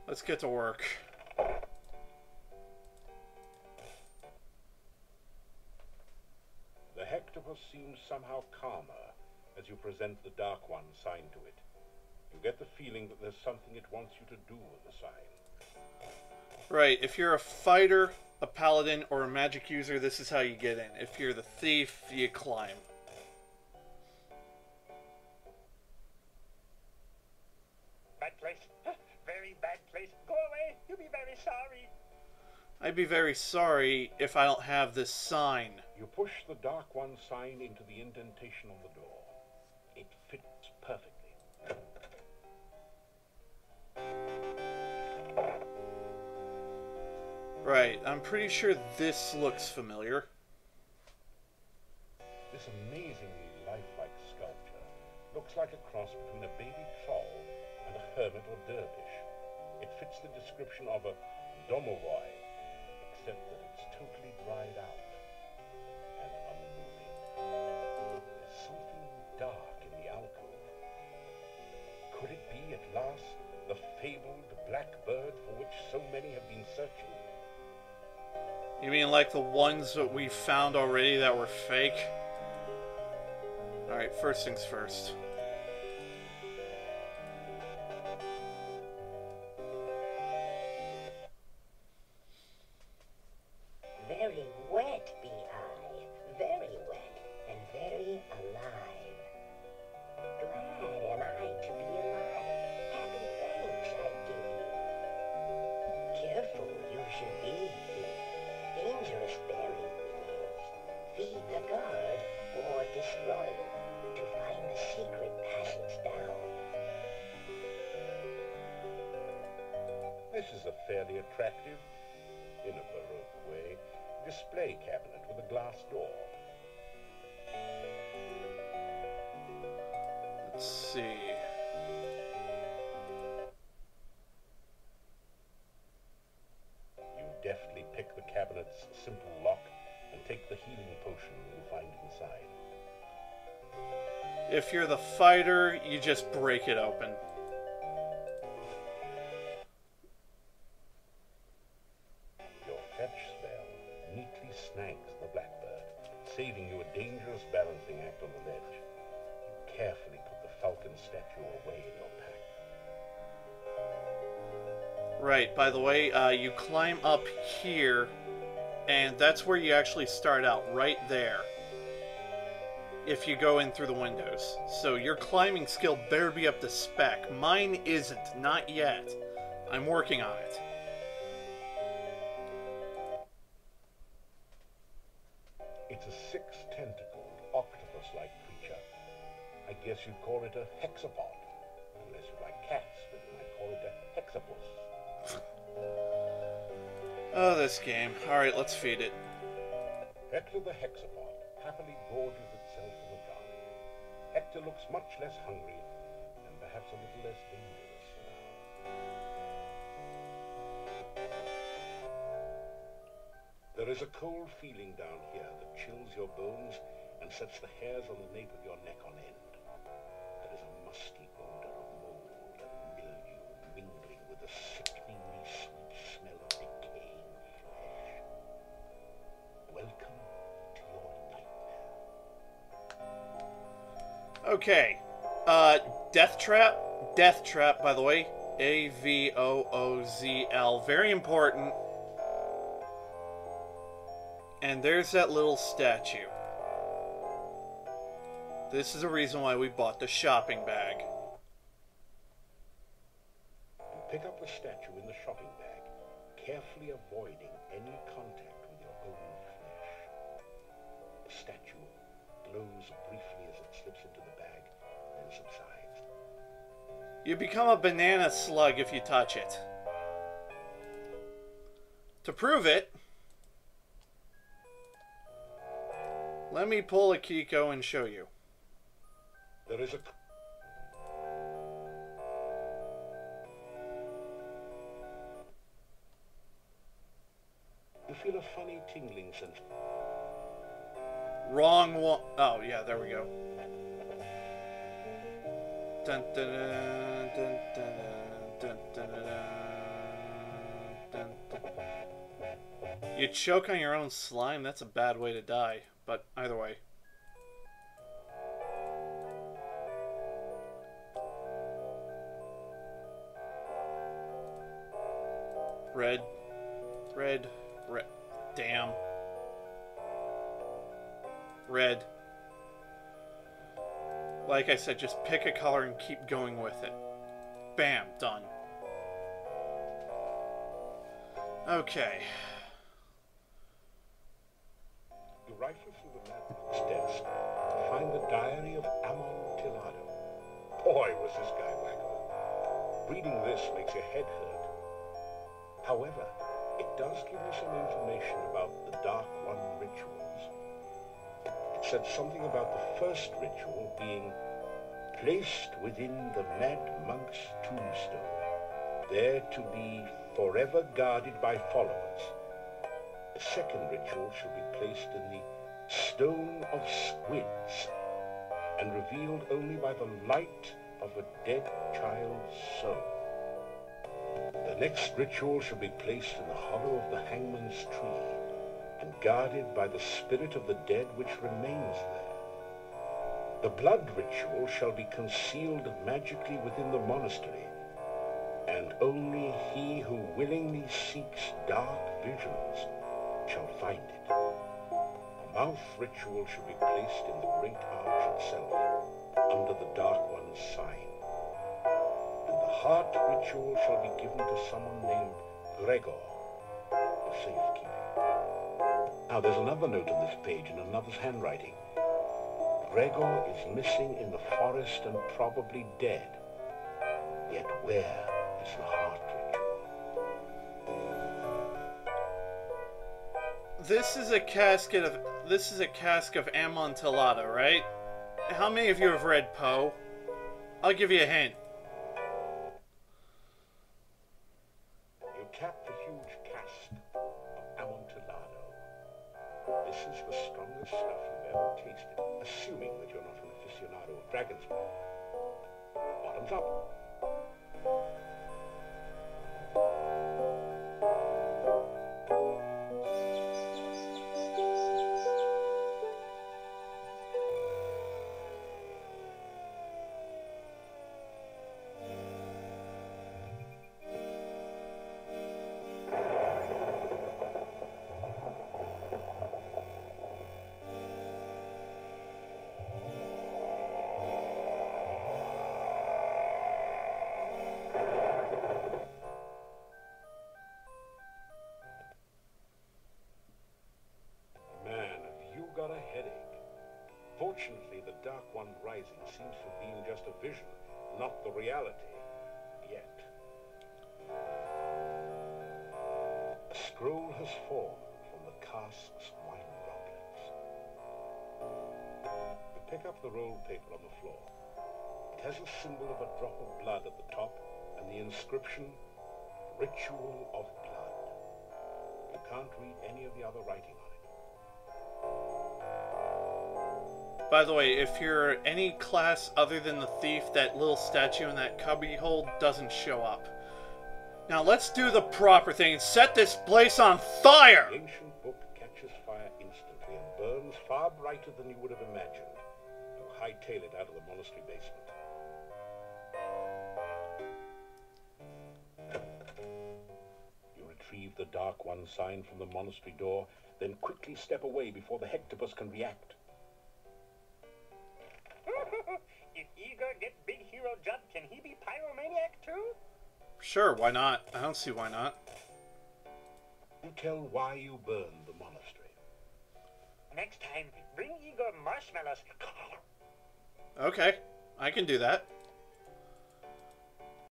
Let's get to work. The hectopus seems somehow calmer as you present the Dark One sign to it. You get the feeling that there's something it wants you to do with the sign. Right, if you're a fighter, a paladin, or a magic user, this is how you get in. If you're the thief, you climb. Bad place. Very bad place. Go away. You'll be very sorry. I'd be very sorry if I don't have this sign. You push the Dark One sign into the indentation on the door. It fits perfectly. Right, I'm pretty sure this looks familiar. This amazingly lifelike sculpture looks like a cross between a baby troll and a hermit or dervish. It fits the description of a domovoi, except that it's totally dried out and unmoving. There's something dark in the alcove. Could it be at last the fabled black bird for which so many have been searching? You mean like the ones that we found already that were fake? Alright, first things first. Very wet be I, very wet and very alive. Glad am I to be alive, happy thanks I give you. Careful you should be here, dangerous berry is. Feed the guard or destroy them to find the secret passage down. This is a fairly attractive, in a baroque way, display cabinet with a glass door. Let's see. You deftly pick the cabinet's simple lock and take the healing potion you find inside. If you're the fighter, you just break it open. Your fetch spell neatly snags the blackbird, saving you a dangerous balancing act on the ledge. You carefully put the falcon statue away in your pack. Right, by the way, you climb up here, and that's where you actually start out, right there. If you go in through the windows. So your climbing skill better be up to spec. Mine isn't, not yet. I'm working on it. It's a six-tentacled, octopus-like creature. I guess you'd call it a hexapod. Unless you like cats, then you might call it a hexapus. Oh, this game. Alright, let's feed it. Hector the hexapod happily gorges itself in the dark. Hector looks much less hungry and perhaps a little less dangerous now. There is a cold feeling down here that chills your bones and sets the hairs on the nape of your neck on end. There is a musty odor of mold and mildew mingling with the sickeningly sweet smell of decaying flesh. Welcome to your nightmare. Okay. Death Trap. Death Trap, by the way. A-V-O-O-Z-L. Very important. And there's that little statue. This is the reason why we bought the shopping bag. You pick up the statue in the shopping bag, carefully avoiding any contact with your own flesh. The statue glows briefly as it slips into the bag, then subsides. You become a banana slug if you touch it. To prove it, let me pull a Kiko and show you. There is a... You feel a funny tingling sensation. Wrong one. Oh, yeah, there we go. Dun, dun, dun, dun, dun, dun, dun, dun, dun. You choke on your own slime? That's a bad way to die. But either way. Red. Red. Red. Damn. Red. Like I said, just pick a color and keep going with it. Bam. Done. Okay. You rifle through the madman's desk to find the diary of Amontillado. Boy, was this guy wacko. Reading this makes your head hurt. However, it does give you some information about the Dark One rituals. It said something about the first ritual being placed within the Mad Monk's tombstone, there to be forever guarded by followers. The second ritual shall be placed in the Stone of Squids and revealed only by the light of a dead child's soul. The next ritual shall be placed in the hollow of the hangman's tree and guarded by the spirit of the dead which remains there. The blood ritual shall be concealed magically within the monastery, and only he who willingly seeks dark visions shall find it. The mouth ritual shall be placed in the great arch itself, under the Dark One's sign. And the heart ritual shall be given to someone named Gregor, for safekeeping. Now there's another note on this page in another's handwriting. Gregor is missing in the forest and probably dead. Yet where is the heart ritual? This is a cask of Amontillado, right? How many of you have read Poe? I'll give you a hint. You tap the huge cask of Amontillado. This is the strongest stuff you've ever tasted, assuming that you're not an aficionado of dragon's blood. Bottoms up. Fortunately, the Dark One rising seems to have been just a vision, not the reality, yet. A scroll has formed from the cask's wine droplets. You pick up the rolled paper on the floor. It has a symbol of a drop of blood at the top and the inscription, Ritual of Blood. You can't read any of the other writing on it. By the way, if you're any class other than the thief, that little statue in that cubby hole doesn't show up. Now let's do the proper thing and set this place on fire! The ancient book catches fire instantly and burns far brighter than you would have imagined. You hightail it out of the monastery basement. You retrieve the Dark One sign from the monastery door, then quickly step away before the Hectopus can react. If Igor gets big hero jump, can he be pyromaniac too? Sure, why not? I don't see why not. You tell why you burned the monastery. Next time, bring Igor marshmallows. Okay, I can do that.